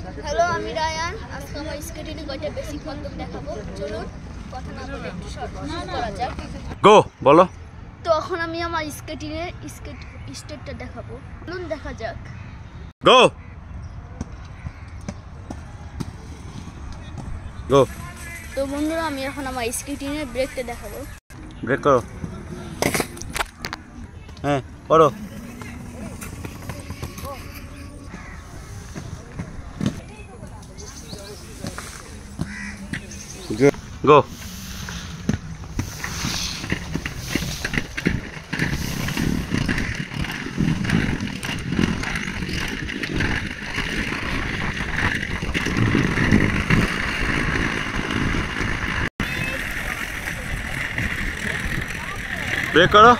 Hello, আমি Ryan. আজকে আমার স্কেটিংয়ে কয়টা বেসিক পদ্ধতি দেখাবো। চলুন কথা না বলে একটু শুরু করা যাক। গো বলো। তো এখন আমি আমার স্কেটিংয়ের স্টেপটা দেখাবো। চলুন দেখা যাক। গো গো। তো বন্ধুরা, আমি এখন আমার স্কেটিংয়ের ব্রেকটা দেখাবো। ব্রেক করো। হ্যাঁ করো। গো। ব্রেক করো।